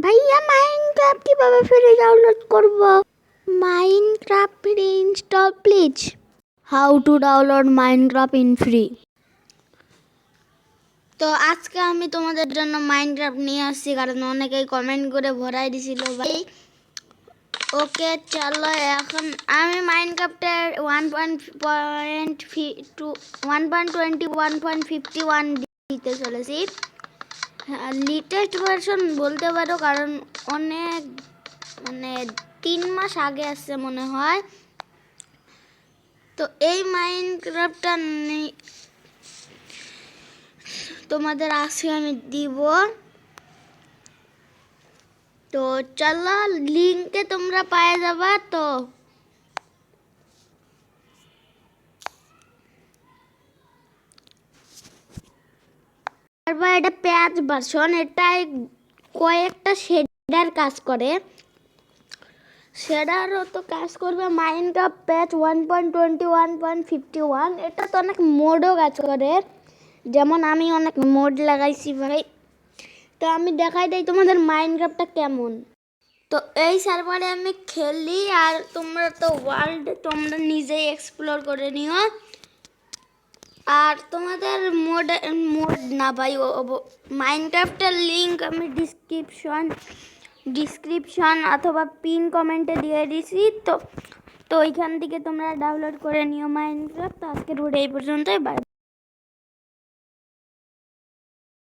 ভাইয়া মাইনক্রাফট কিভাবে free download করব? Minecraft free install please. How to download Minecraft in free. তো আজকে আমি তোমাদের জন্য মাইনক্রাফট নিয়ে আসছি, কারণ অনেকেই কমেন্ট করে ভরাই দিছিল ভাই। ওকে চলো, এখন আমি মাইনক্রাফটের 1.21 দিতে চলেছি। লেটেস্ট ভার্সন বলতে পারো, কারণ অনেক 3 মাস আগে আসছে মনে হয়। তো এই মাইনক্রাফটটা তোমাদের আজকে আমি দিব। তো চলো, লিঙ্কে তোমরা পায়ে যাবা। তো তারপর এটা প্যাচ ভার্সন, এটাই কয়েকটা শেডার কাজ করে। শেডারও তো কাজ করবে। মাইনক্রাফট প্যাচ 1.21.51, এটা তো অনেক মোডও কাজ করে, যেমন আমি অনেক মোড লাগাইছি ভাই। তো আমি দেখাই দিই তোমাদের মাইনক্রাফটটা কেমন। তো এই সার্ভারে আমি খেলি, আর তোমরা তো ওয়ার্ল্ড তোমরা নিজেই এক্সপ্লোর করে নিও। আর তোমাদের মোড না ভাই, মাইনক্রাফটের লিঙ্ক আমি ডিসক্রিপশন অথবা পিন কমেন্টে দিয়ে দিছি। তো ওইখান থেকে তোমরা ডাউনলোড করে নিও মাইনক্রাফট। আজকের ভিডিও এই পর্যন্তই, বাই।